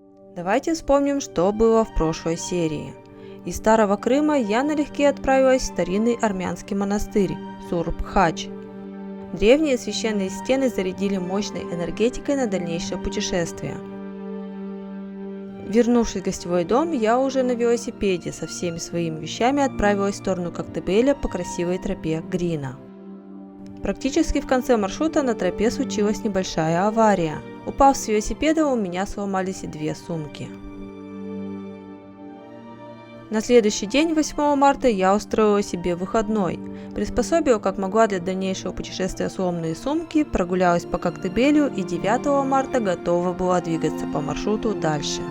Давайте вспомним, что было в прошлой серии. Из Старого Крыма я налегке отправилась в старинный армянский монастырь Сурб-Хач. Древние священные стены зарядили мощной энергетикой на дальнейшее путешествие. Вернувшись в гостевой дом, я уже на велосипеде со всеми своими вещами отправилась в сторону Коктебеля по красивой тропе Грина. Практически в конце маршрута на тропе случилась небольшая авария. Упав с велосипеда, у меня сломались и две сумки. На следующий день, 8 марта, я устроила себе выходной. Приспособила как могла для дальнейшего путешествия сломанные сумки, прогулялась по Коктебелю и 9 марта готова была двигаться по маршруту дальше.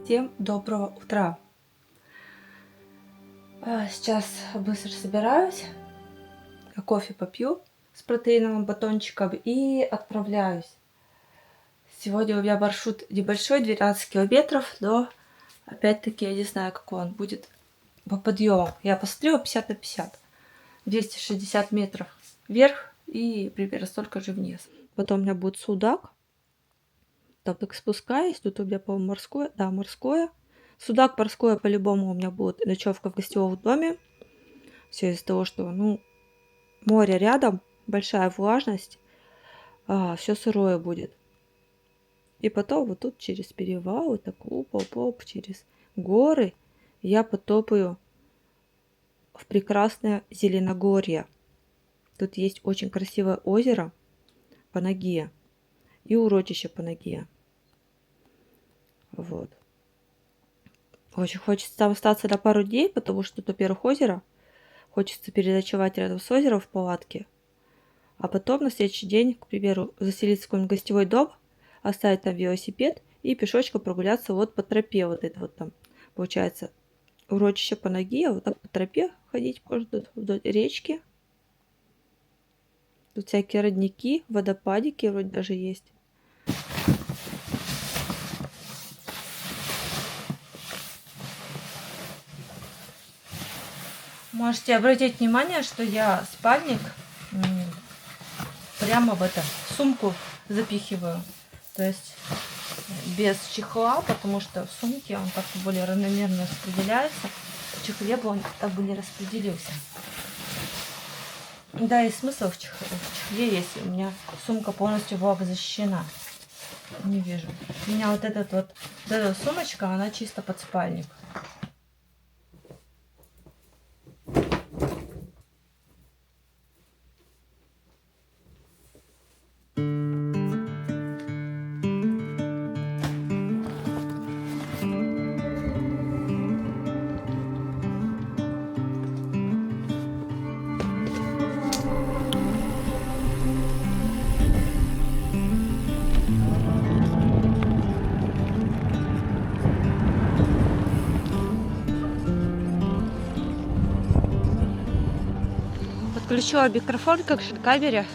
Всем доброго утра! Сейчас быстро собираюсь, кофе попью с протеиновым батончиком и отправляюсь. Сегодня у меня маршрут небольшой, 12 километров, но опять-таки я не знаю, какой он будет по подъему. Я посмотрела 50 на 50, 260 метров вверх и примерно столько же вниз. Потом у меня будет Судак. Там так спускаюсь, тут у меня, по-моему, морское. Да, морское. Судак, морское, по-любому у меня будет ночевка в гостевом доме. Все из-за того, что, море рядом, большая влажность, все сырое будет. И потом вот тут через перевал, вот так оп, через горы я потопаю в прекрасное Зеленогорье. Тут есть очень красивое озеро Панагия и урочище Панагия. Вот. Очень хочется там остаться на пару дней, потому что тут, во-первых, озеро. Хочется переночевать рядом с озером в палатке. А потом на следующий день, к примеру, заселиться в какой-нибудь гостевой дом, оставить там велосипед и пешочком прогуляться вот по тропе. Вот это вот там, получается, урочище Панагия. Вот так по тропе ходить можно вдоль речки. Тут всякие родники, водопадики вроде даже есть. Можете обратить внимание, что я спальник прямо в сумку запихиваю. То есть без чехла, потому что в сумке он как-то более равномерно распределяется. В чехле бы он так бы не распределился. Да, и смысл в чехле, если у меня сумка полностью была бы защищена. Не вижу. У меня вот эта сумочка, она чисто под спальник. Подключила микрофон к экшн-камере.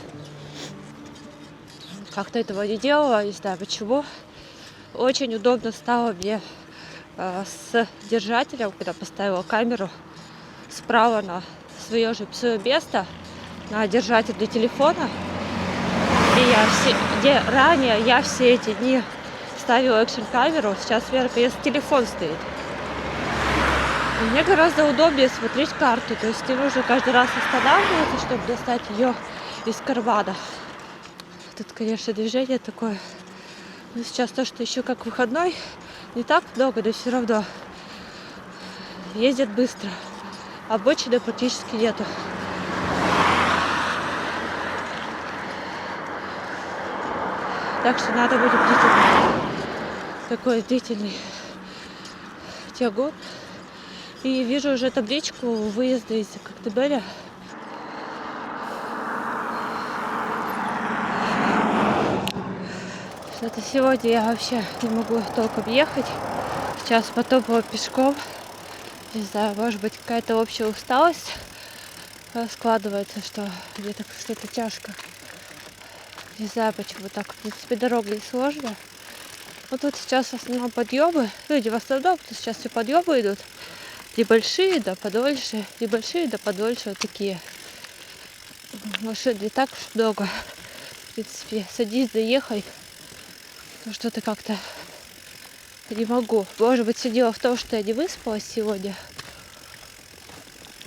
Как-то этого не делала, не знаю почему. Очень удобно стало мне с держателем, когда поставила камеру справа на свое место, на держатель для телефона. Где ранее я все эти дни ставила экшн-камеру, сейчас у меня наконец телефон стоит. Мне гораздо удобнее смотреть карту, то есть не нужно каждый раз останавливаться, чтобы достать ее из кармана. Тут, конечно, движение такое. Но сейчас то, что еще как выходной, не так много, но все равно ездят быстро. Обочины практически нету. Так что надо будет такой длительный тягун. И вижу уже табличку выезда из Коктебеля. Что-то сегодня я вообще не могу толком ехать. Сейчас потопала пешком. Не знаю, может быть какая-то общая усталость. складывается, что где-то что-то тяжко. Не знаю, почему так. В принципе, дорога и сложная. Вот тут сейчас в основном подъемы. Люди в основном, тут сейчас все подъемы идут. Небольшие, да подольше. Небольшие, да подольше. Вот такие. Машин не так уж много. В принципе, садись, заехай. Но что-то как-то не могу. Может быть, все дело в том, что я не выспалась сегодня.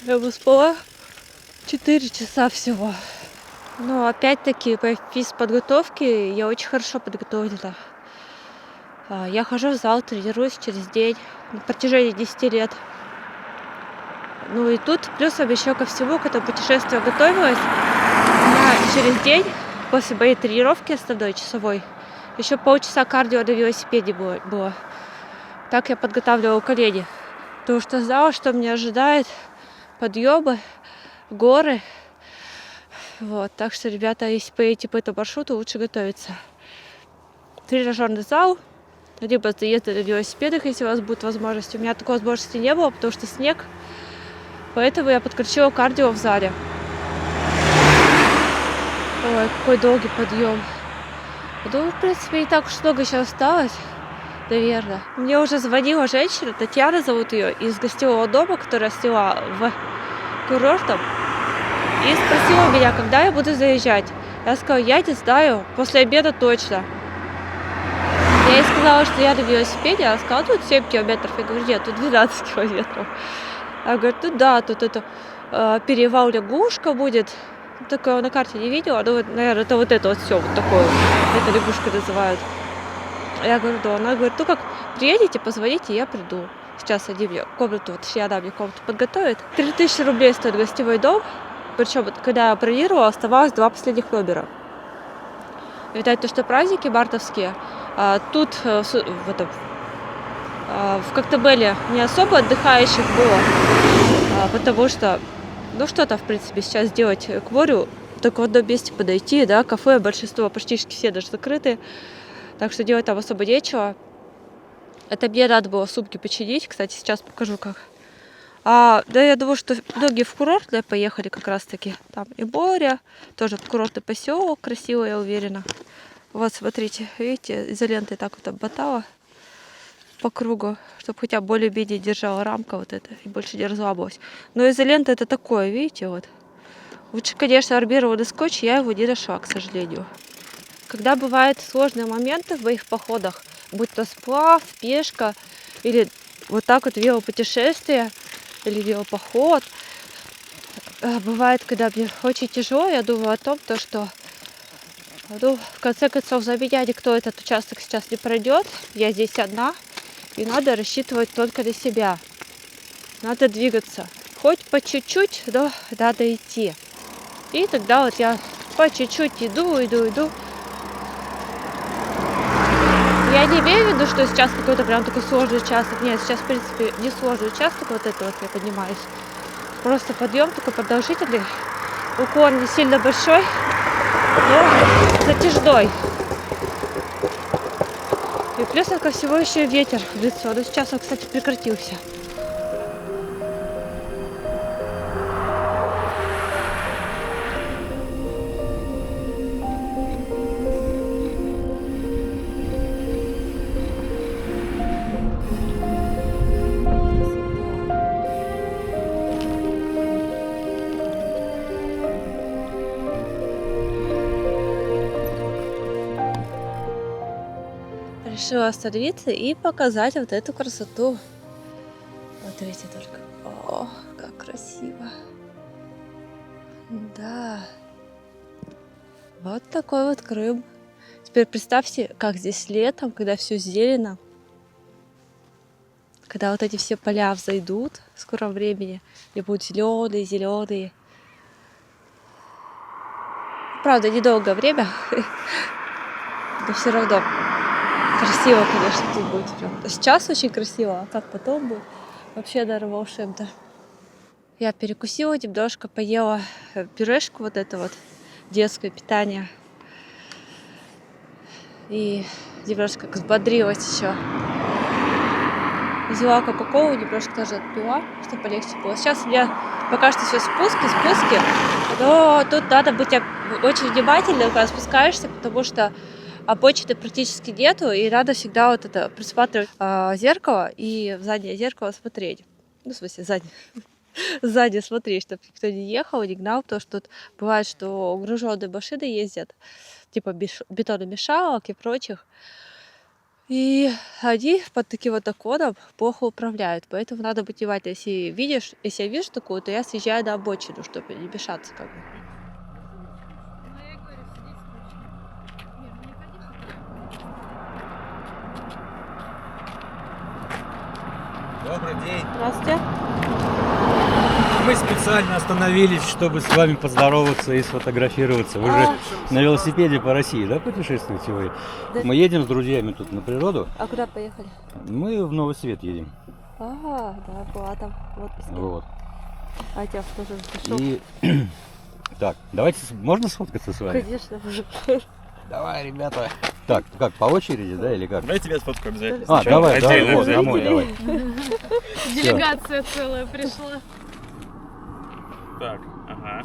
Я бы спала 4 часа всего. Но опять-таки по физподготовке я очень хорошо подготовлена. Я хожу в зал, тренируюсь через день на протяжении 10 лет. Ну и тут плюсом еще ко всему, к этому путешествию готовилась. Я через день после моей тренировки основной часовой еще полчаса кардио на велосипеде было. Так я подготавливала колени. Потому что знала, что меня ожидает подъемы, горы. Вот. Так что, ребята, если поедете по этому маршруту, лучше готовиться. Тренажерный зал, либо заезды на велосипедах, если у вас будет возможность. У меня такой возможности не было, потому что снег. Поэтому я подключила кардио в зале. Ой, какой долгий подъем. Думаю, в принципе, не так уж много еще осталось, наверное. Мне уже звонила женщина, Татьяна зовут ее, из гостевого дома, которая сняла в курортом. И спросила меня, когда я буду заезжать. Я сказала, я не знаю, после обеда точно. Я ей сказала, что я на велосипеде, она сказала, тут 7 километров. Я говорю, нет, тут 12 километров. Она говорит, ну да, тут это перевал Лягушка будет. Такое на карте не видела, ну, наверное, это вот это вот все вот такое. Это лягушка называют. Я говорю, да. Она говорит, ну как, приедете, позвоните, я приду. Сейчас они мне комнату, вот она мне комнату подготовит. 3000 рублей стоит гостевой дом. Причем, когда я бронировала, оставалось 2 последних номера. Видать, то, что праздники мартовские, тут в Коктебеле не особо отдыхающих было, потому что, ну что-то, в принципе, сейчас делать к морю, только в одном месте подойти, да, кафе, большинство, почти все даже закрыты, так что делать там особо нечего. Это мне надо было сумки починить, кстати, сейчас покажу как. Да, я думаю, что многие в курортное поехали как раз-таки. Там и море, тоже курортный поселок, красиво, я уверена. Вот, смотрите, видите, изолентой так вот обмотала по кругу, чтобы хотя бы более-менее держала рамка вот эта и больше не разлабалась. Но изолента это такое, видите, вот. Лучше, конечно, армированный скотч, я его не нашла, к сожалению. Когда бывают сложные моменты в моих походах, будь то сплав, пешка или вот так вот велопутешествие, или велопоход. Бывает, когда мне очень тяжело, я думаю о том, что в конце концов за меня никто этот участок сейчас не пройдет. Я здесь одна, и надо рассчитывать только на себя. Надо двигаться. Хоть по чуть-чуть, но надо идти. И тогда вот я по чуть-чуть иду. Я не имею в виду, что сейчас какой-то прям такой сложный участок. Нет, сейчас, в принципе, не сложный участок, вот это вот я поднимаюсь. Просто подъем такой продолжительный. Уклон не сильно большой, но затяжной. И плюс ко всему еще и ветер в лицо. Но сейчас он, кстати, прекратился. Решила остановиться и показать вот эту красоту. Смотрите только. О, как красиво. Да. Вот такой вот Крым. Теперь представьте, как здесь летом, когда все зелено. Когда вот эти все поля взойдут в скором времени. И будут зеленые. Правда, недолгое время. Но все равно. Красиво, конечно, тут будет прям. Сейчас очень красиво, а как потом будет, вообще даже волшебно. Я перекусила немножко, поела пюрешку вот это вот, детское питание. И немножко взбодрилась еще. взяла кока-колу, немножко тоже отпила, чтобы полегче было. Сейчас у меня пока что все спуски, но тут надо быть очень внимательным, когда спускаешься, потому что обочины практически нету, и надо всегда вот это присматривать зеркало и в заднее зеркало смотреть. Ну, в смысле, сзади смотреть, чтобы никто не ехал, не гнал, потому что тут бывает, что груженные машины ездят, типа бетономешалок и прочих. И они под таким вот оконом плохо управляют, поэтому надо быть внимательным. Если я вижу такую, то я съезжаю на обочину, чтобы не мешаться как бы. Добрый день. Здравствуйте. Мы специально остановились, чтобы с вами поздороваться и сфотографироваться. Вы же на велосипеде по России, да, путешествуете вы? Да. Мы едем с друзьями тут на природу. А куда поехали? Мы в Новый Свет едем. Ага, да, была там в отпуске. Вот. А я тебя тоже запишу. И так, давайте, можно сфоткаться с вами? Конечно. Давай, ребята. Так, как, по очереди, да, или как? Давай тебя сфоткаю обязательно. А, Сначала. давай, Отдельно, вот, отдельно. домой, давай. Делегация целая пришла. Так, ага.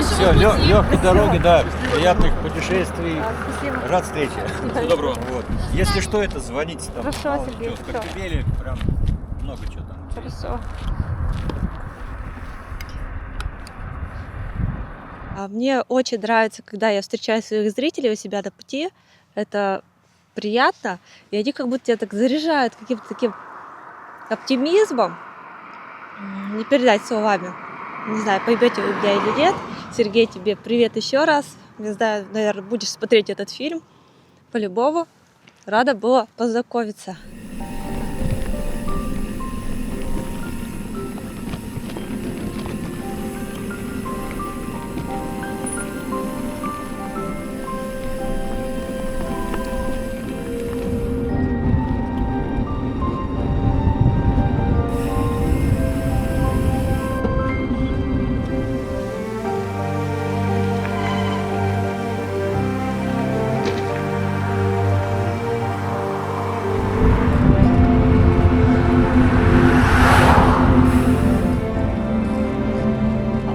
Все, легкой дороги, да, приятных путешествий. Спасибо. Рад встрече. Всего доброго. Вот. Если что, это звоните там. Хорошо, мало Сергей, чего, в хорошо. Коктебеле прям много чего там. Хорошо. Мне очень нравится, когда я встречаю своих зрителей у себя на пути. Это приятно. И они как будто тебя так заряжают каким-то таким оптимизмом. Не передать словами. Не знаю, поймете вы меня или нет. Сергей, тебе привет еще раз. Не знаю, наверное, будешь смотреть этот фильм. По-любому. Рада была познакомиться.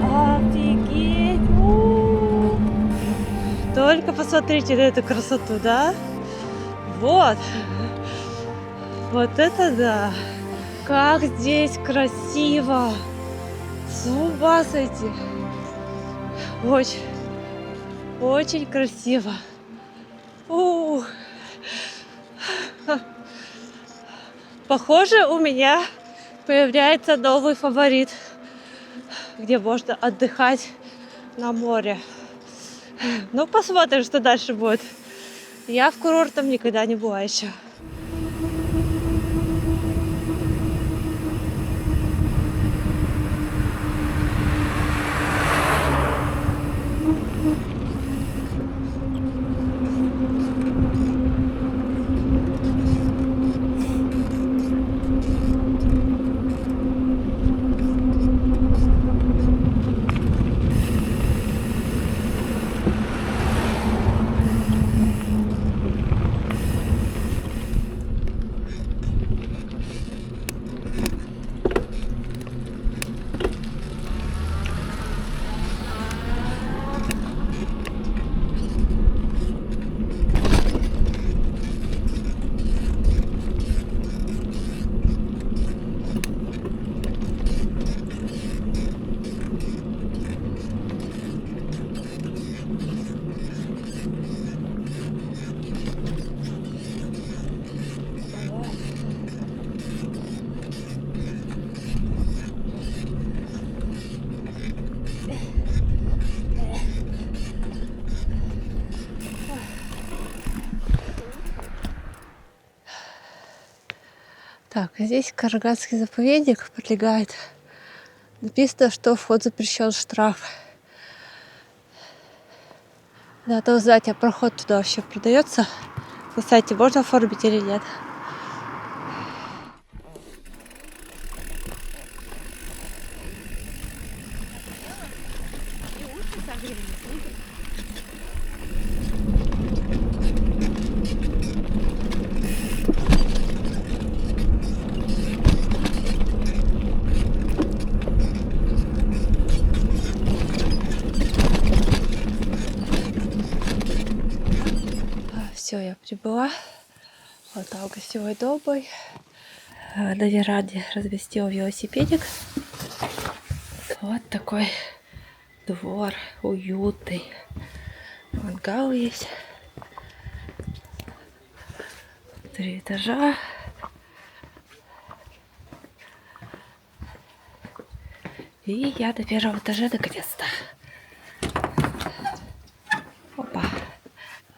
Офигеть! Только посмотрите на эту красоту, да? Вот! Вот это да! Как здесь красиво! С ума сойти! Очень, очень красиво! Ух. Похоже, у меня появляется новый фаворит, где можно отдыхать на море. Ну, посмотрим, что дальше будет. Я в курортом никогда не была еще. Так, здесь Карагатский заповедник прилегает. Написано, что вход запрещен, штраф. Да, то узнать, а проход туда вообще продается. Кстати, можно оформить или нет? Все, я прибыла. Вот так гостевой дом мой. На веранде разместил велосипедик. Вот такой двор уютный. Мангал есть. 3 этажа. И я до 1-го этажа наконец-то. Опа.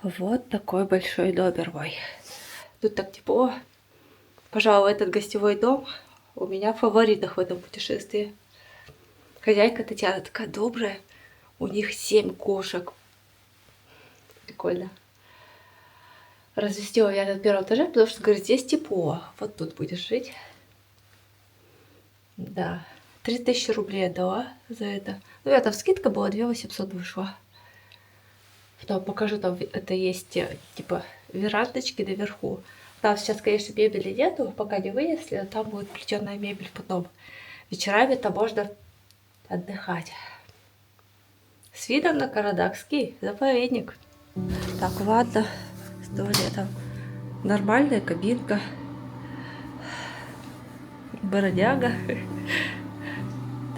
Вот такой большой домик мой. Тут так тепло. Пожалуй, этот гостевой дом у меня в фаворитах в этом путешествии. Хозяйка Татьяна такая добрая. У них 7 кошек. Прикольно. Разместила я на 1-м этаже, потому что, говорит, здесь тепло. Вот тут будешь жить. Да. 3000 рублей отдала за это. Ну, я там скидка была, 2800 вышла. Потом покажу, там это есть, типа, верандочки наверху. Там сейчас, конечно, мебели нету, пока не вынесли, но там будет плетеная мебель потом. Вечерами там можно отдыхать. С видом на Карадакский заповедник. Так, ладно, с туалетом. Нормальная кабинка. Бородяга.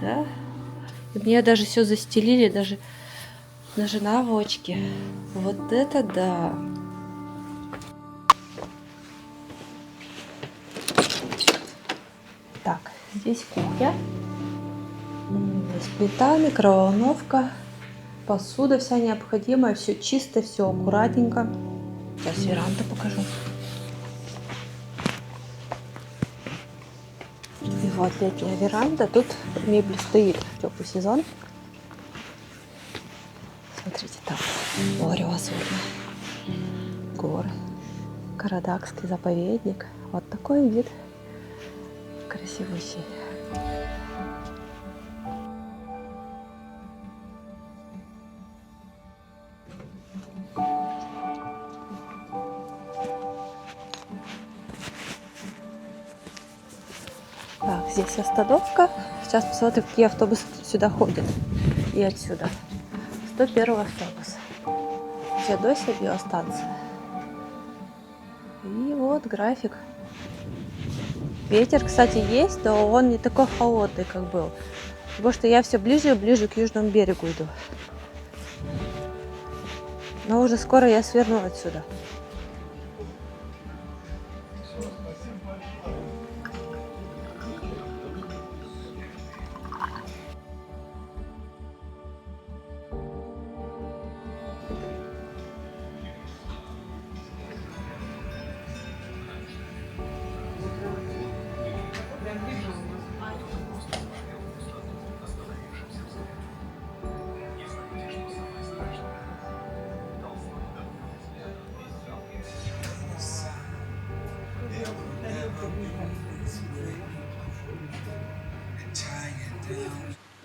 Да. И мне даже все застелили, даже наволочки. Вот это да. Так, здесь кухня. Здесь плита, микроволновка, посуда вся необходимая, все чисто, все аккуратненько. Сейчас веранду покажу. И вот летняя веранда. Тут мебель стоит в теплый сезон. Смотрите, там море лазурное, горы, Карадакский заповедник. Вот такой вид красивущий. Так, здесь остановка. Сейчас посмотрим, какие автобусы сюда ходят. И отсюда. 101 автобус. Феодосия биостанция. И вот график. Ветер, кстати, есть, но он не такой холодный, как был. Потому что я все ближе и ближе к южному берегу иду. Но уже скоро я сверну отсюда.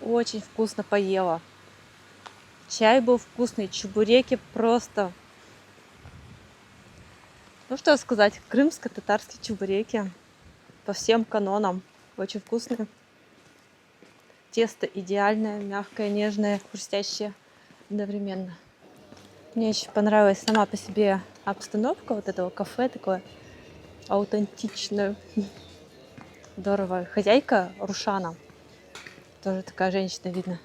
Очень вкусно поела. Чай был вкусный, чебуреки просто. Ну что сказать, крымско-татарские чебуреки по всем канонам. Очень вкусные. Тесто идеальное, мягкое, нежное, хрустящее одновременно. Мне еще понравилась сама по себе обстановка вот этого кафе, такое аутентичное. Здорово. Хозяйка Рушана. Тоже такая женщина, видно.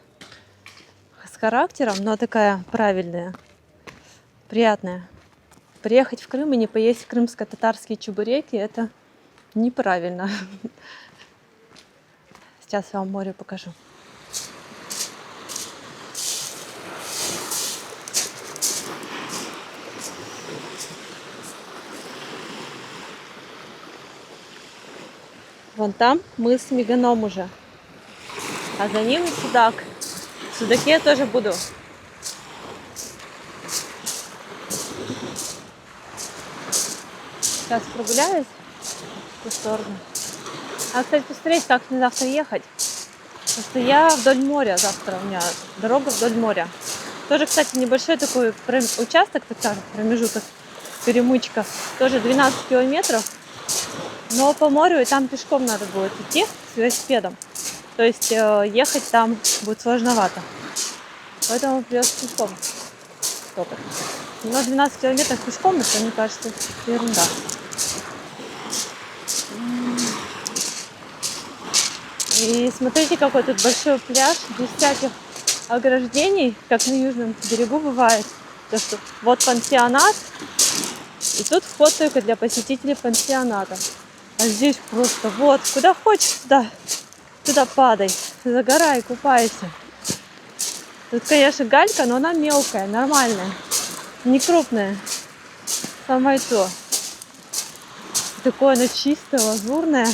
С характером, но такая правильная, приятная. Приехать в Крым и не поесть крымско-татарские чебуреки — это неправильно. Сейчас я вам море покажу. Вон там мыс Меганом уже. А за ним судак. В судаке я тоже буду. Сейчас прогуляюсь в ту сторону. А, кстати, посмотреть, как мне завтра ехать. Потому что я вдоль моря завтра. У меня дорога вдоль моря. Тоже, кстати, небольшой такой участок, так скажем, промежуток, перемычка. Тоже 12 километров. Но по морю и там пешком надо будет идти с велосипедом. То есть ехать там будет сложновато. Поэтому придется пешком. столько. У нас 12 километров пешком, это, мне кажется, ерунда. И смотрите, какой тут большой пляж, без всяких ограждений, как на южном берегу бывает. То, что вот пансионат, и тут вход только для посетителей пансионата. А здесь просто вот, куда хочешь, туда падай, загорай, купайся. Тут, конечно, галька, но она мелкая, нормальная, не крупная. Самое то. Такое оно чистое, лазурное.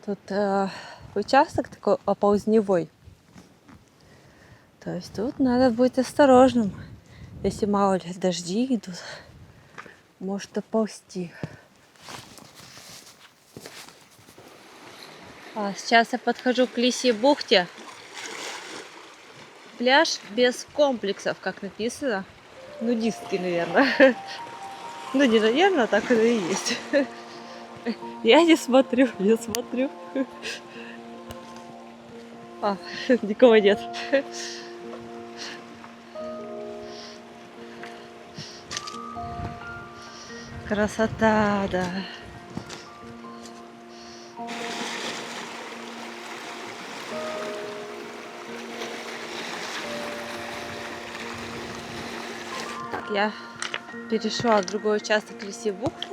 Тут участок такой оползневой. То есть тут надо быть осторожным. Если мало ли дожди идут, может оползти. Сейчас я подхожу к Лисьей бухте. Пляж без комплексов, как написано. Нудистский, наверное. Ну, не наверное, так оно и есть. Я не смотрю. Никого нет. Красота, да. Так, я перешла в другой участок Лисьей бухты.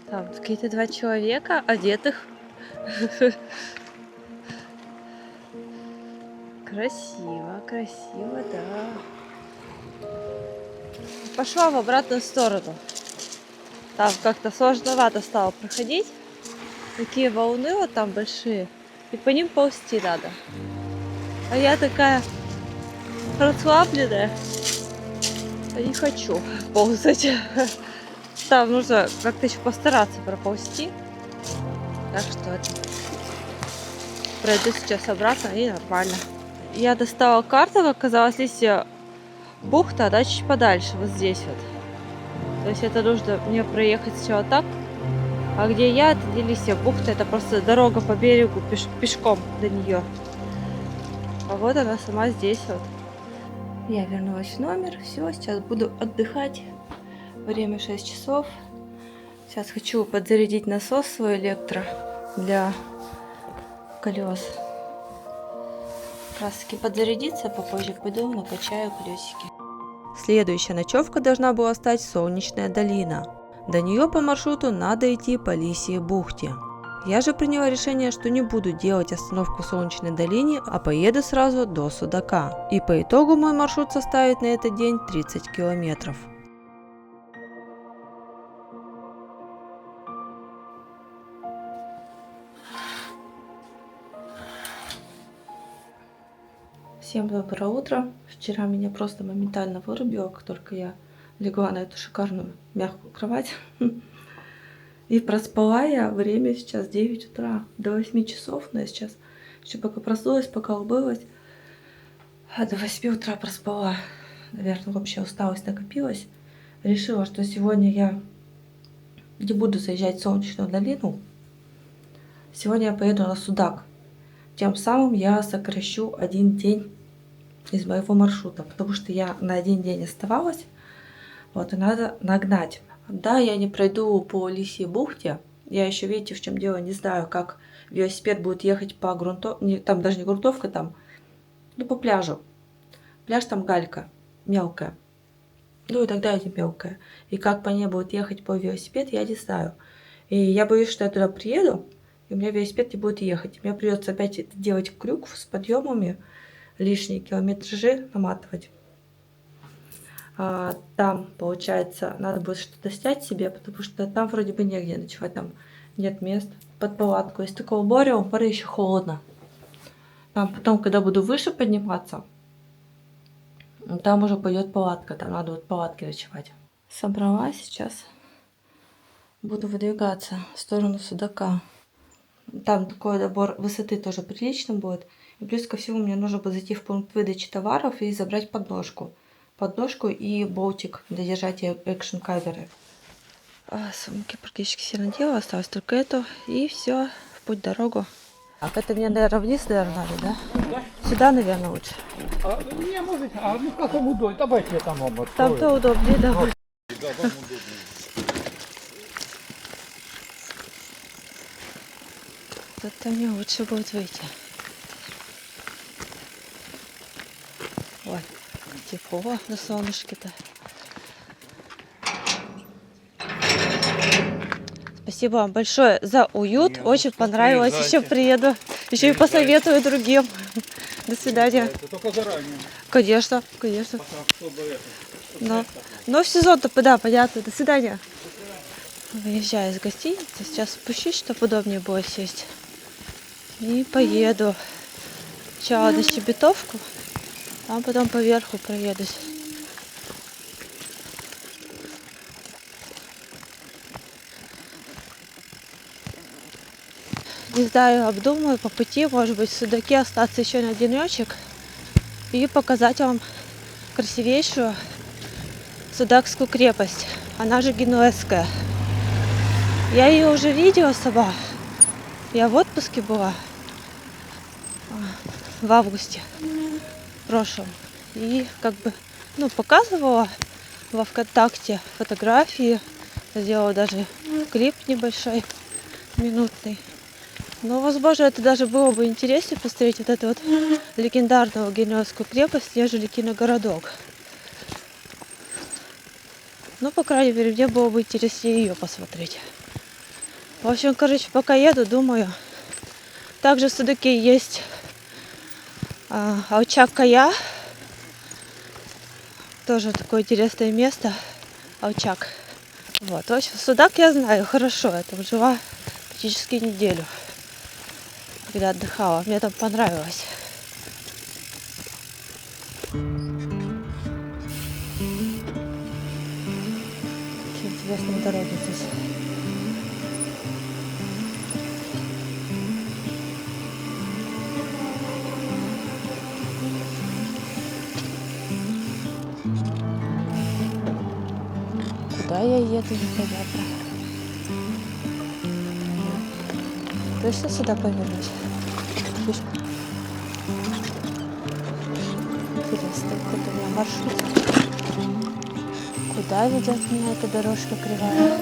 Там какие-то два человека, одетых. Красиво, красиво, да. Пошла в обратную сторону. Там как-то сложновато стало проходить. Такие волны вот там большие. И по ним ползти надо. А я такая расслабленная. Не хочу ползать. Там нужно как-то еще постараться проползти. Так что это... пройду сейчас обратно и нормально. Я достала карту, оказалось, здесь бухта, да, чуть подальше, вот здесь вот. То есть это нужно мне проехать сначала так. А где я, это не Лисья бухта, это просто дорога по берегу пешком до нее. А вот она сама здесь вот. Я вернулась в номер, все, сейчас буду отдыхать. Время 6 часов. Сейчас хочу подзарядить насос свой электро для колес. Как раз таки подзарядиться, попозже пойду накачаю колесики. Следующая ночевка должна была стать Солнечная долина. До нее по маршруту надо идти по Лисьей бухте. Я же приняла решение, что не буду делать остановку в Солнечной долине, а поеду сразу до Судака. И по итогу мой маршрут составит на этот день 30 километров. Всем доброе утро. Вчера меня просто моментально вырубило, как только я легла на эту шикарную мягкую кровать. И проспала я время сейчас 9 утра, до 8 часов, но я сейчас еще пока проснулась, пока умылась, а до 8 утра проспала. Наверное, вообще усталость накопилась. Решила, что сегодня я не буду заезжать в Солнечную долину. Сегодня я поеду на Судак. Тем самым я сокращу один день из моего маршрута, потому что я на один день оставалась. Вот, и надо нагнать. Да, я не пройду по Лисьей бухте. Я еще, видите, в чем дело, не знаю, как велосипед будет ехать по грунтовке. Там даже не грунтовка, там, ну, по пляжу. Пляж там галька, мелкая. Ну, и тогда не мелкая. И как по ней будет ехать по велосипед, я не знаю. И я боюсь, что я туда приеду, и у меня велосипед не будет ехать. Мне придется опять делать крюк с подъемами, лишние километражи наматывать. Там, получается, надо будет что-то снять себе, потому что там вроде бы негде ночевать, там нет мест под палатку. Из такого моря, у моря еще холодно. Там потом, когда буду выше подниматься, там уже пойдет палатка, там надо вот в палатке ночевать. Собралась сейчас, буду выдвигаться в сторону Судака. Там такой набор высоты тоже прилично будет. И плюс ко всему мне нужно будет зайти в пункт выдачи товаров и забрать подножку. Подножку и болтик для держания экшн-камеры. Сумки практически все надела, осталось только эту. И все, в путь дорогу. Так, это мне, наверное, вниз, наверное, надо, да? Сюда, наверное, лучше. Не, может, ну как вам удобно? Давайте я там вам открою. Там-то удобнее, да. Да, там удобнее. Тут-то мне лучше будет выйти. Ой, тепло на солнышке-то. Спасибо вам большое за уют. Очень понравилось. Еще приеду. Еще и посоветую другим. До свидания. Это только заранее. Конечно, конечно. Чтобы это. Но в сезон-то, да, понятно. До свидания. Выезжаю из гостиницы. Сейчас спущусь, чтобы удобнее было сесть. И поеду. Сначала на Щебетовку, а потом поверху проедусь. Не знаю, обдумаю по пути, может быть, в Судаке остаться еще на денечек и показать вам красивейшую Судакскую крепость. Она же Генуэзская. Я ее уже видела сама. Я в отпуске была в августе прошлом. И как бы, показывала во ВКонтакте фотографии. Сделала даже клип небольшой, минутный. Но, возможно, это даже было бы интереснее посмотреть вот эту вот легендарную Генуэзскую крепость, нежели киногородок. По крайней мере, мне было бы интереснее ее посмотреть. В общем, пока еду, думаю. Также в Судаке есть Алчак-Кая. Тоже такое интересное место. Алчак. Вот. В общем, Судак я знаю хорошо. Я там жила практически неделю, когда отдыхала. Мне там понравилось. Очень интересная дорога здесь. Куда я еду, непонятно. Точно сюда повернуть? Интересно, какой-то у меня маршрут. Куда ведет меня эта дорожка кривая?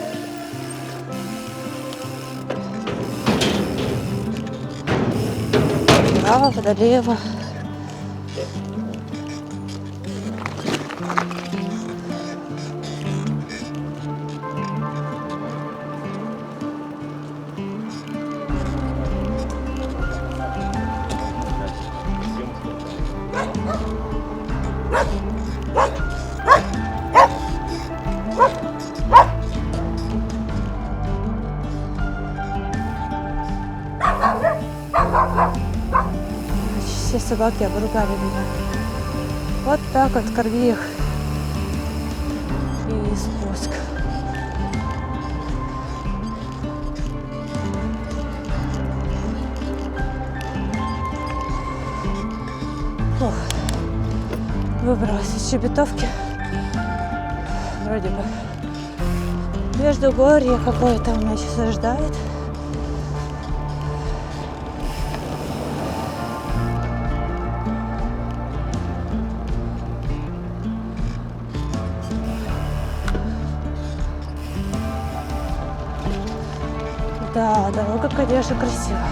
Вправо, налево. Все собаки обругали меня. Вот так вот корми их. И спуск. Ох. Выбралась из Щебетовки. Вроде бы. Междугорье какое-то у меня сейчас ожидает. Да, дорога, конечно, красивая.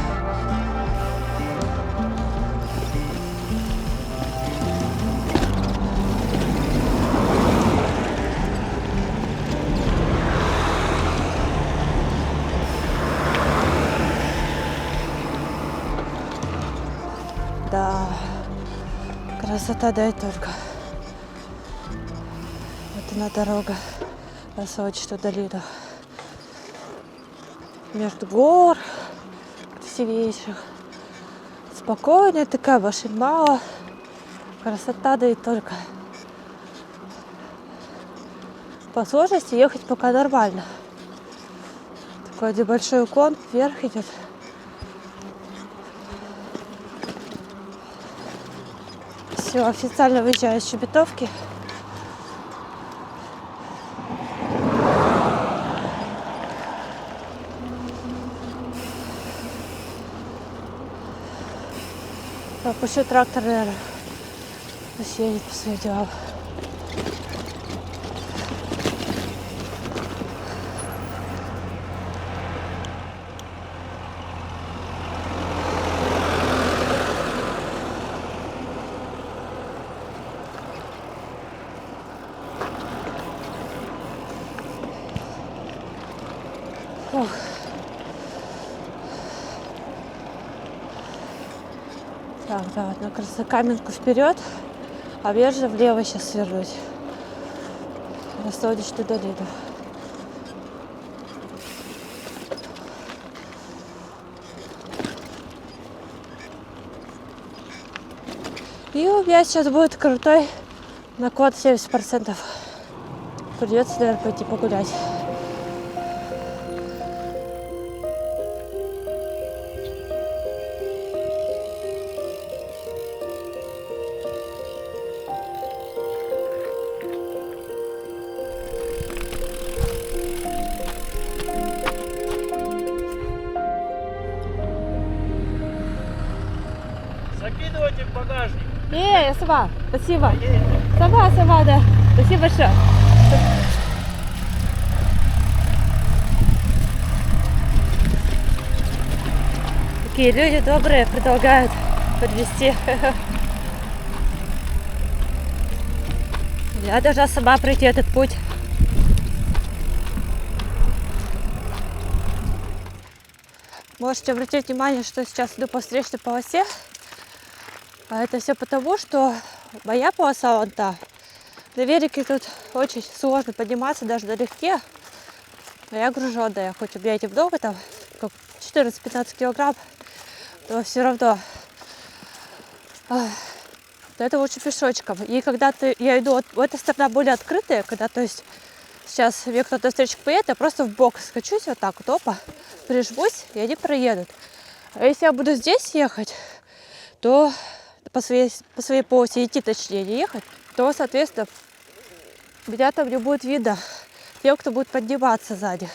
Да, красота, да и только. Вот она дорога, Рассольчатую долину. Между гор красивейших. Спокойная такая, машин мало. Красота, да и только. По сложности ехать пока нормально. Такой небольшой уклон вверх идет. Все, официально выезжаю из Щебетовки. Пущу трактор, наверное, пусть едет по своим делам. Ох. Так, да, вот на Краснокаменку вперед, а Вержа влево сейчас свернуть. На Солнечную долину. И у меня сейчас будет крутой наклон 70%. Придется, наверное, пойти погулять. Закидывайте в багажник. Я сама. Спасибо. Сама, да. Спасибо большое. Такие люди добрые предлагают подвезти. Я должна сама пройти этот путь. Можете обратить внимание, что сейчас иду по встречной полосе. А это все потому, что моя полоса вон та. На велике тут очень сложно подниматься, даже налегке. А я груженная, хоть у меня эти много, там 14-15 килограмм, но все равно. Это лучше пешочком. И когда я иду, эта сторона более открытая, когда, то есть, сейчас мне кто-то встречу поедет, я просто в бок скачусь вот так вот, опа, прижмусь, и они проедут. А если я буду здесь ехать, то по своей полосе идти, точнее, не ехать, то, соответственно, меня там не будет видно тем, кто будет подниматься сзади.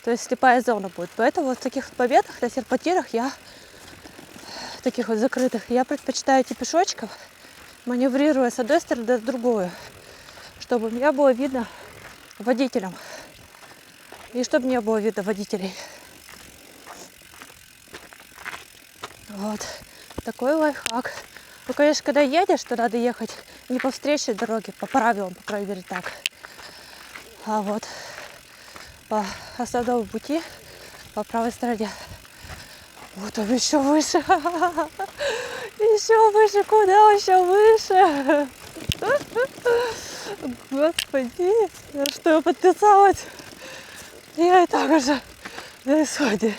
То есть слепая зона будет. Поэтому вот в таких вот моментах на серпантинах таких вот закрытых, я предпочитаю идти пешочком, маневрируя с одной стороны на другую, чтобы меня было видно водителям. И чтобы не было видно водителей. Вот. Такой лайфхак. Ну, конечно, когда едешь, то надо ехать не по встречной дороге, по правилам, по крайней мере, так. А вот по основному пути, по правой стороне. Вот он еще выше. Еще выше, куда еще выше? Господи, на что я подписалась? Я и так уже на исходе.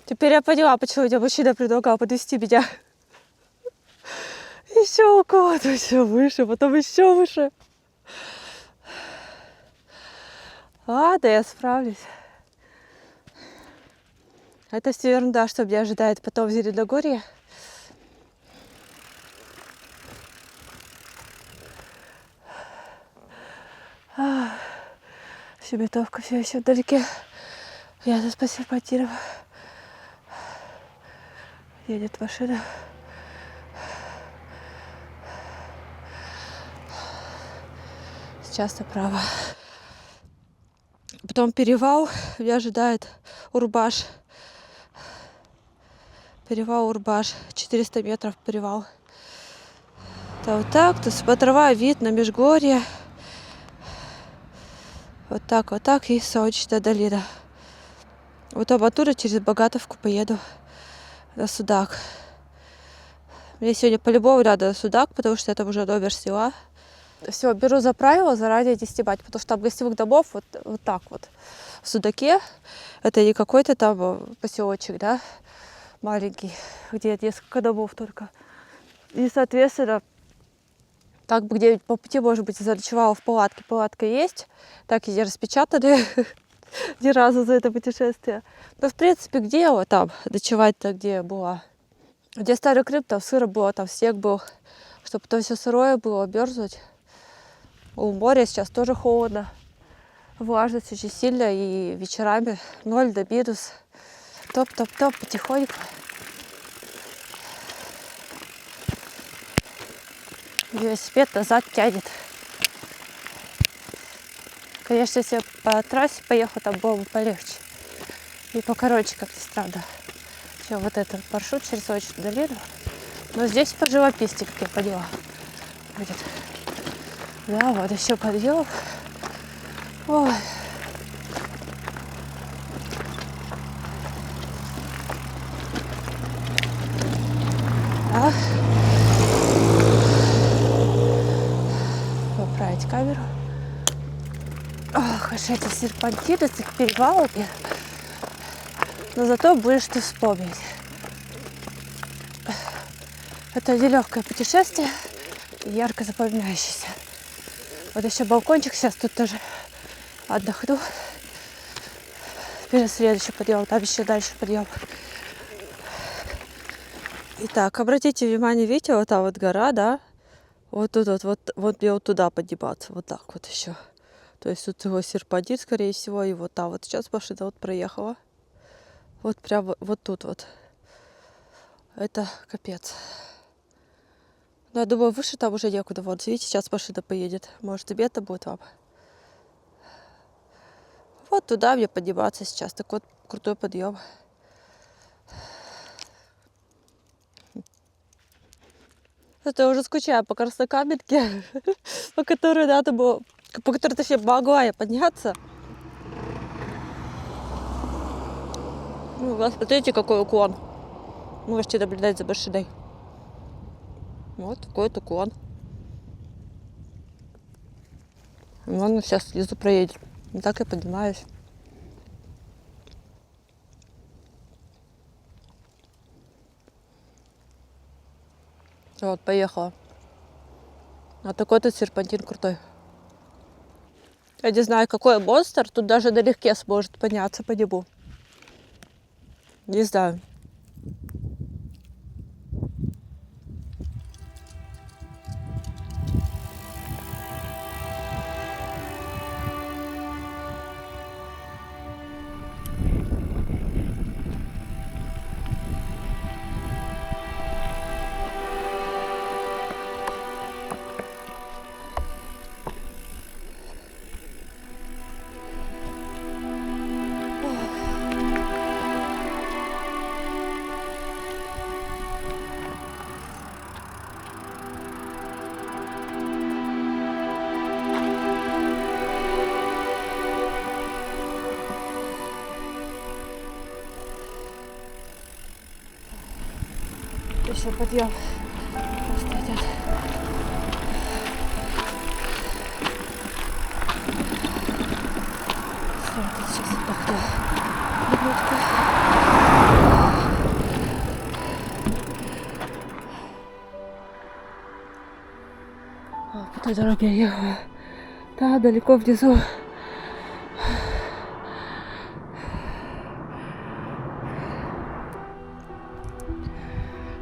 Теперь я поняла, почему мне мужчина предлагал подвезти меня. Еще у кого-то еще выше, потом еще выше. Ладно, я справлюсь. Это все ерунда, что меня ожидает потом в Зеленогорье. Щебетовка все еще вдалеке. Я тут по серпантинам. Едет машина. Сейчас направо. Потом перевал. Меня ожидает Урбаш. Перевал Урбаш. 400 метров перевал. Да, вот так. Тут смотровая вид на Межгорье. Вот так и Солнечная долина. Вот оттуда через Богатовку поеду на Судак. Мне сегодня по-любому надо на Судак, потому что я там уже номер сняла. Все, беру за правило заранее не снимать, потому что там гостевых домов вот так вот. В Судаке это не какой-то там поселочек, да, маленький, где несколько домов только. И, соответственно, так бы где-нибудь по пути, может быть, заночевала в палатке. Палатка есть, так и не распечатаны ни разу за это путешествие. Но, в принципе, где там ночевать-то, где я была? Где Старый Крым, там сыро было, там снег был. чтобы то все сырое было, обмерзнуть. У моря сейчас тоже холодно. Влажность очень сильная, и вечерами 0 до минус. Топ-топ-топ, потихоньку. Велосипед назад тянет. Конечно, если по трассе поехал, там было бы полегче. И покороче, как ни странно, чем вот этот маршрут через Солнечную долину. Но здесь поживописнее, как я поняла, будет. Да, вот еще подъем. Ой. А? Поправить камеру. Ох, эти серпантины, эти перевалки. Но зато будешь ты вспомнить. Это нелегкое путешествие, ярко запоминающееся. Вот еще балкончик, сейчас тут тоже отдохну. Перед следующим подъемом, там еще дальше подъем. Итак, обратите внимание, видите, вот та вот гора, да? Вот тут вот мне вот туда подниматься, вот так вот еще. То есть тут его серпантин, скорее всего, и вот там вот. Сейчас машина вот проехала. Вот прямо вот тут вот. Это капец. Ну, я думаю, выше там уже некуда. Вот, видите, сейчас машина поедет. Может, и бета будет вам. Вот туда мне подниматься сейчас. Так вот, крутой подъем. Это я уже скучаю по Краснокаменке, по которой надо было, по которой, точнее, могла я подняться. Ну, вот, смотрите, какой уклон. Можете наблюдать за машиной. Вот такой вот уклон. Он сейчас снизу проедет. И так я поднимаюсь. Вот, поехала. А такой тут серпантин крутой. Я не знаю, какой монстр тут даже налегке сможет подняться по небу. Не знаю. Еще подъем. Просто идет. Все, тут сейчас отдохну. Минутку. По той дороге я ехала. Да, далеко внизу.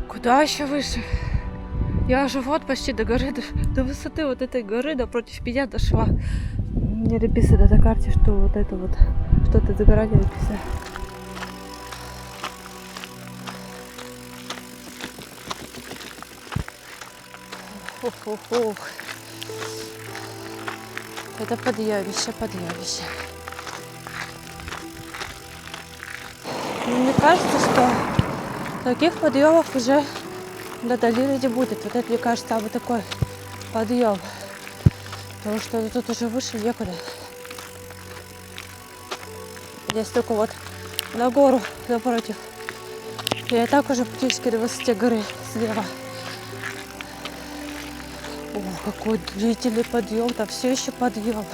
Куда еще выше? Я уже вот почти до горы, до высоты вот этой горы напротив меня дошла. Мне написано на карте, что вот это вот что-то за гора не написано. Ух. Это подъемище. Мне кажется, что таких подъемов уже на долине не будет. Вот это, мне кажется, самый такой подъем. Потому что тут уже выше некуда. Здесь только вот на гору напротив. Я и так уже практически на высоте горы слева. О, какой длительный подъем. Там все еще подъем.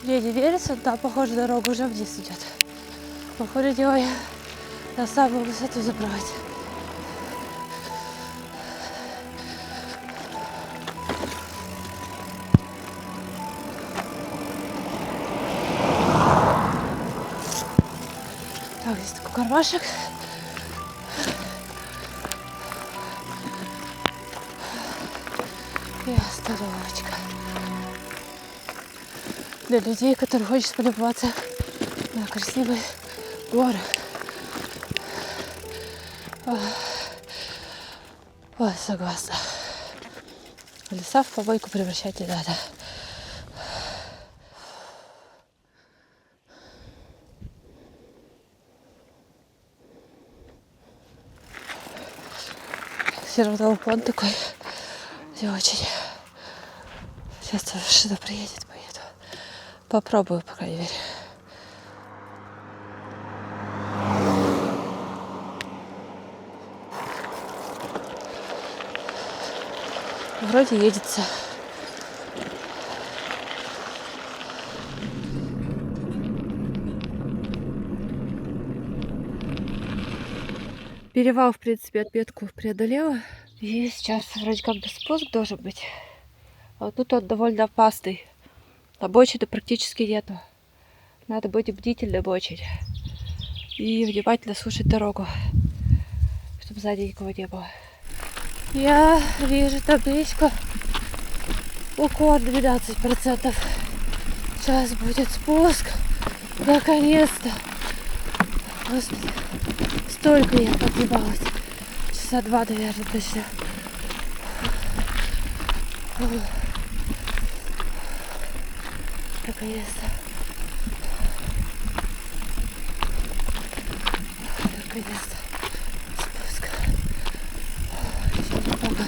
Мне не верится, там, похоже, дорога уже вниз идет. Походу, дела я на самую высоту забрать. Так, здесь такой кармашек. Лавочка. Для людей, которые хотят полюбоваться на красивые горы. Ой, согласна. Леса в помойку превращать не надо. Все равно он такой не очень. Сейчас машина приедет, поеду. Попробую, по крайней мере. Вроде едется. Перевал, в принципе, отметку преодолела. И сейчас вроде как бы спуск должен быть. А вот тут он довольно опасный. Обочины практически нету. Надо быть бдительным очень. И внимательно слушать дорогу, чтобы сзади никого не было. Я вижу табличку. Уклон 12%. Сейчас будет спуск. Наконец-то. Господи. Столько я поднималась. Часа 2, наверное, точно. Наконец-то. Наконец-то. Спуск. Еще немного.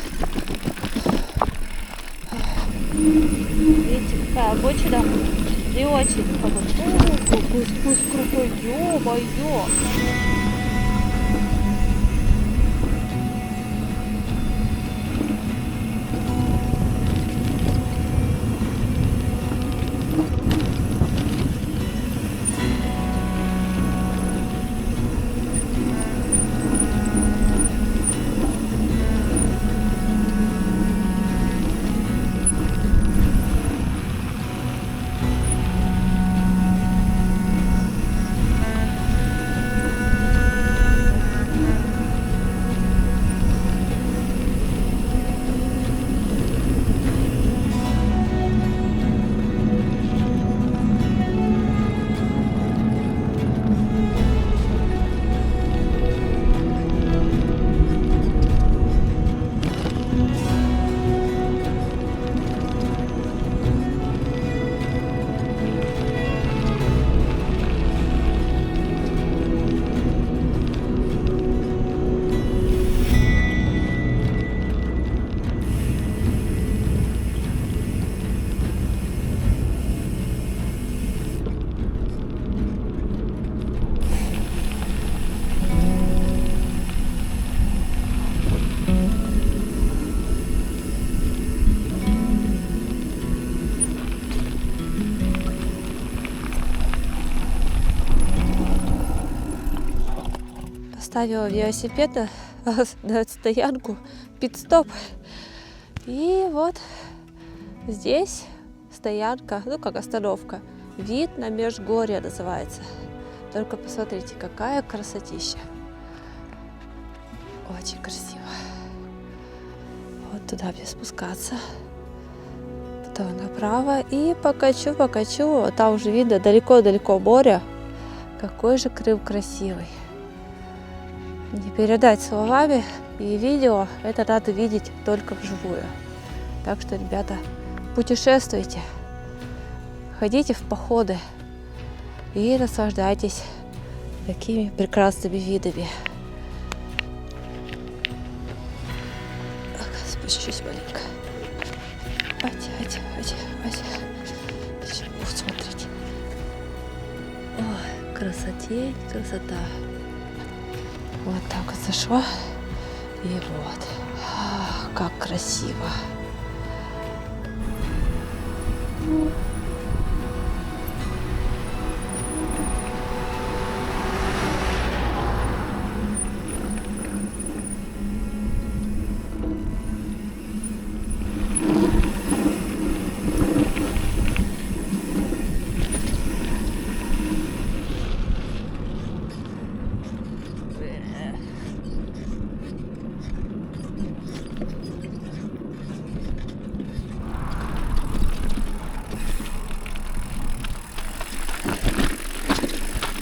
Видите, какая обочина? Не очень. О, какой спуск крутой. Ё-моё. Поставила велосипед на стоянку, пит-стоп. И вот здесь стоянка, ну как остановка. Вид на Межгорье называется. Только посмотрите, какая красотища. Очень красиво. Вот туда мне спускаться. Потом направо и покачу. Там уже видно далеко-далеко море. Какой же Крым красивый. Не передать словами и видео, это надо видеть только вживую. Так что, ребята, путешествуйте, ходите в походы и наслаждайтесь такими прекрасными видами. Спущусь маленько. Ух, смотрите. Ой, красотень, красота. Вот так вот зашла. И вот. Как красиво.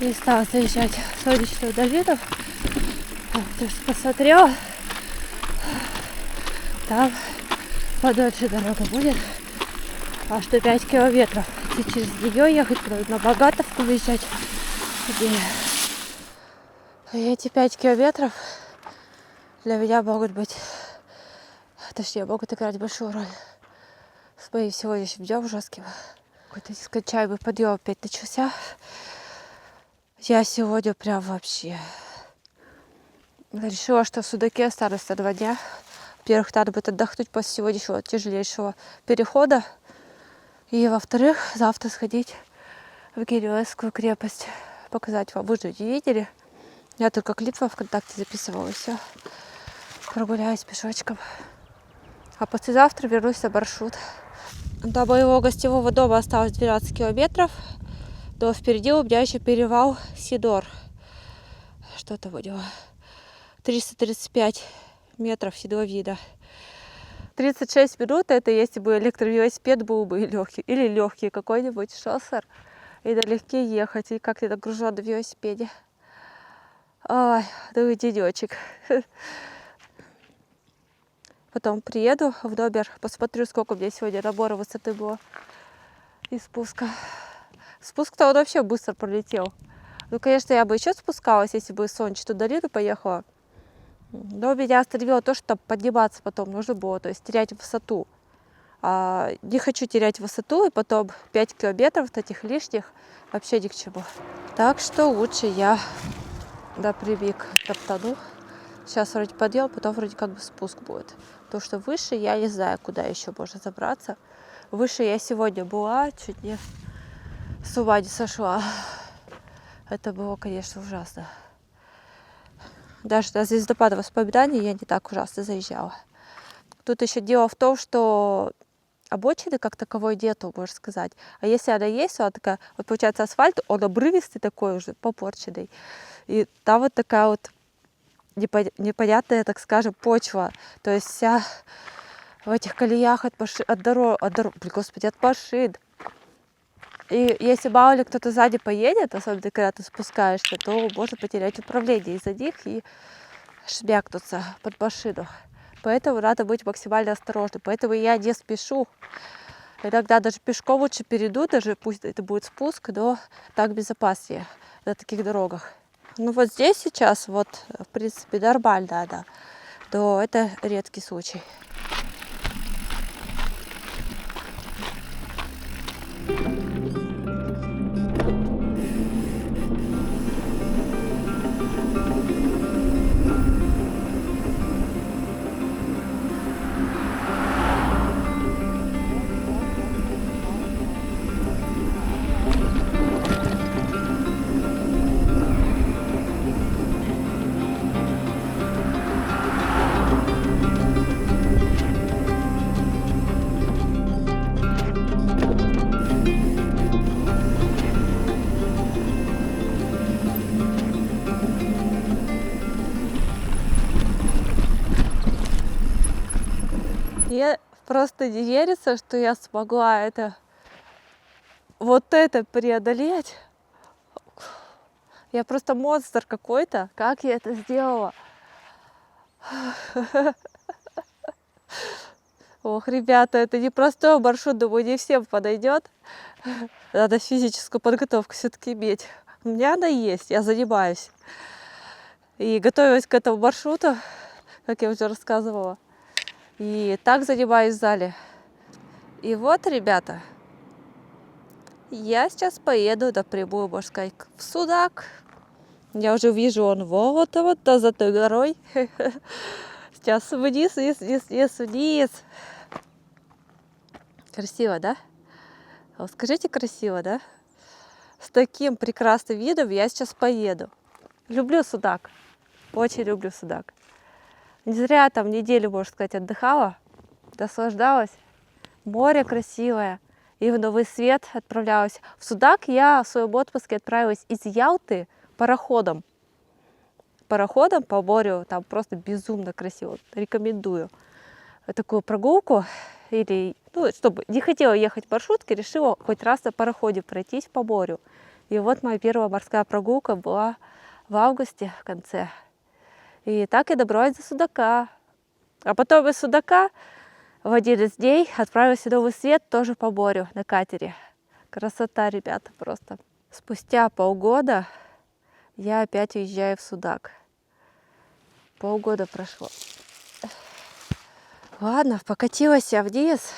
И стала заезжать в Солнечную долину. То есть посмотрела. Там подольше дорога будет. Аж до 5 километров. И через нее ехать, на Богатовку выезжать. И эти 5 километров для меня могут быть, точнее, могут играть большую роль с моим сегодняшним днем жестким. Какой-то нескончаемый подъем опять начался. Я сегодня прям вообще решила, что в Судаке останусь на 2 дня. Во-первых, надо будет отдохнуть после сегодняшнего тяжелейшего перехода. И, во-вторых, завтра сходить в Генуэзскую крепость. Показать вам. Вы же не видели. Я только клип во ВКонтакте записывала, и все. Прогуляюсь пешочком. А послезавтра вернусь на маршрут. До моего гостевого дома осталось 12 километров. Но впереди у меня еще перевал Сидор. Что там у него? 335 метров седловина. 36 минут, это если бы электровелосипед был бы легкий. Или легкий какой-нибудь шоссер. И налегке ехать. И как-то нагружен на велосипеде. Ай, ну и денечек. Потом приеду в номер, посмотрю, сколько у меня сегодня набора высоты было. И спуска. Спуск-то он вообще быстро пролетел. Ну, конечно, я бы еще спускалась, если бы в Солнечную долину поехала. Но меня остановило то, что там подниматься потом нужно было, то есть терять высоту. А не хочу терять высоту, и потом 5 километров этих лишних вообще ни к чему. Так что лучше я напрямик топтану. Сейчас вроде подъем, потом вроде как бы спуск будет. Потому что выше я не знаю, куда еще можно забраться. Выше я сегодня была, чуть не с ума не сошла. Это было, конечно, ужасно. Даже на звездопад воспоминаний я не так ужасно заезжала. Тут еще дело в том, что обочины как таковой нету, можно сказать. А если она есть, то она такая, вот получается асфальт, он обрывистый такой уже, попорченный. И там вот такая вот непонятная, так скажем, почва. То есть вся в этих колеях от машин. И если мало ли кто-то сзади поедет, особенно когда ты спускаешься, то можно потерять управление из-за них и шмякнуться под машину. Поэтому надо быть максимально осторожным. Поэтому я не спешу. Иногда даже пешком лучше перейду, даже пусть это будет спуск, но так безопаснее на таких дорогах. Ну вот здесь сейчас, вот, в принципе, нормально, да. То это редкий случай. Мне просто не верится, что я смогла вот это преодолеть. Я просто монстр какой-то. Как я это сделала? Ох, ребята, это непростой маршрут, думаю, не всем подойдет. Надо физическую подготовку все-таки иметь. У меня она есть, я занимаюсь. И готовилась к этому маршруту, как я уже рассказывала. И так занимаюсь в зале. И вот, ребята, я сейчас поеду напрямую, можно сказать, в Судак. Я уже вижу, он вот за той горой. Сейчас вниз, вниз. Красиво, да? Вот скажите, красиво, да? С таким прекрасным видом я сейчас поеду. Люблю Судак. Очень люблю Судак. Не зря там неделю, можно сказать, отдыхала, наслаждалась. Море красивое. И в Новый Свет отправлялась. В Судак я в своем отпуске отправилась из Ялты пароходом. Пароходом по морю. Там просто безумно красиво. Рекомендую такую прогулку. Или, ну, чтобы не хотела ехать в маршрутке, решила хоть раз на пароходе пройтись по морю. И вот моя первая морская прогулка была в августе в конце. И так я добралась до Судака. А потом из Судака в 11 дней отправилась в Новый Свет, тоже по морю на катере. Красота, ребята, просто. Спустя полгода я опять уезжаю в Судак. Полгода прошло. Ладно, покатилась я вниз.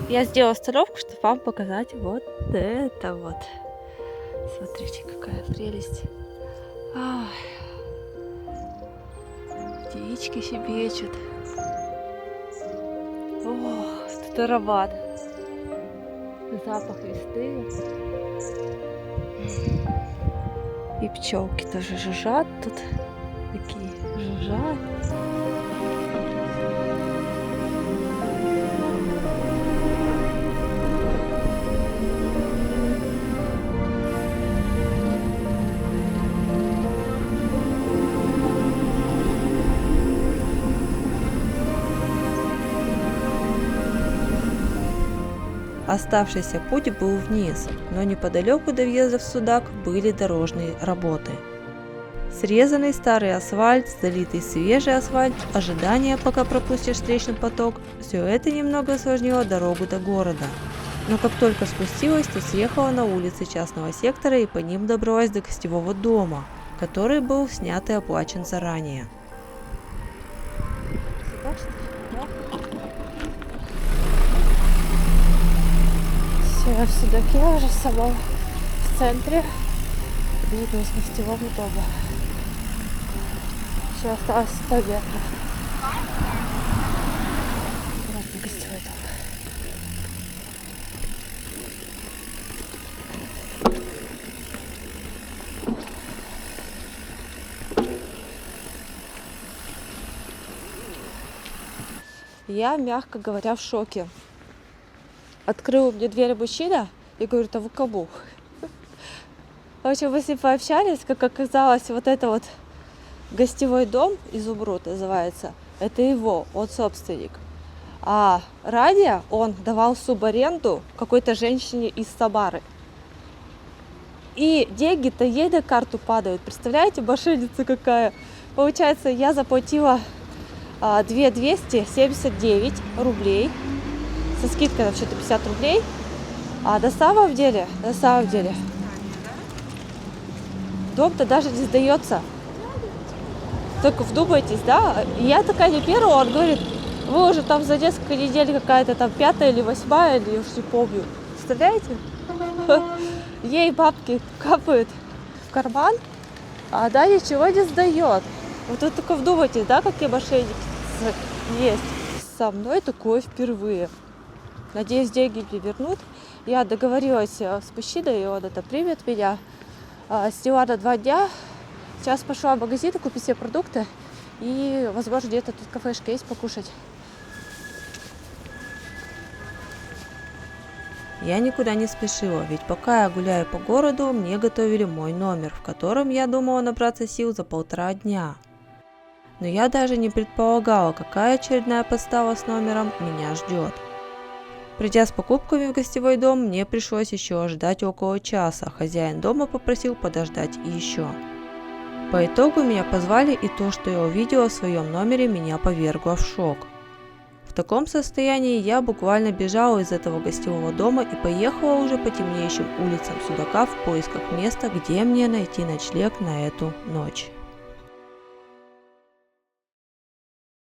Я сделала остановку, чтобы вам показать вот это вот. Смотрите, какая прелесть. Ай. Птички щебечут. О, тут аромат. Запах листы. И пчелки тоже жужжат тут. Такие жужжат. Оставшийся путь был вниз, но неподалеку до въезда в Судак были дорожные работы. Срезанный старый асфальт, залитый свежий асфальт, ожидание, пока пропустишь встречный поток – все это немного осложнило дорогу до города. Но как только спустилась, то съехала на улицы частного сектора и по ним добралась до гостевого дома, который был снят и оплачен заранее. Я в Судаке уже в самом центре. Видно из гостевого дома. Еще осталось 100 метров. Вот гостевой дом. Я, мягко говоря, в шоке. Открыл мне дверь мужчина и говорит: а вы кому? В общем, мы с ним пообщались, как оказалось, вот это вот гостевой дом, Изумруд называется, это его, он собственник. А ранее он давал субаренду какой-то женщине из Самары. И деньги-то ей на карту падают. Представляете, мошенница какая. Получается, я заплатила 2279 рублей. Со скидкой на вообще-то 50 рублей. А на самом деле, дом-то даже не сдается. Только вдумайтесь, да? И я такая не первая, он говорит: вы уже там за несколько недель какая-то там 5-я или 8-я, или я уж не помню. Представляете? Ей бабки капают в карман, а она ничего не сдает. Вот вы только вдумайтесь, да, какие мошенники есть. Со мной такое впервые. Надеюсь, деньги мне вернут. Я договорилась с мужчиной, и он это примет меня. Сняла на 2 дня. Сейчас пошла в магазин купить себе продукты. И, возможно, где-то тут кафешка есть покушать. Я никуда не спешила, ведь пока я гуляю по городу, мне готовили мой номер, в котором я думала набраться сил за 1,5 дня. Но я даже не предполагала, какая очередная подстава с номером меня ждет. Придя с покупками в гостевой дом, мне пришлось еще ждать около часа, хозяин дома попросил подождать еще. По итогу меня позвали, и то, что я увидела в своем номере, меня повергло в шок. В таком состоянии я буквально бежала из этого гостевого дома и поехала уже по темнеющим улицам Судака в поисках места, где мне найти ночлег на эту ночь.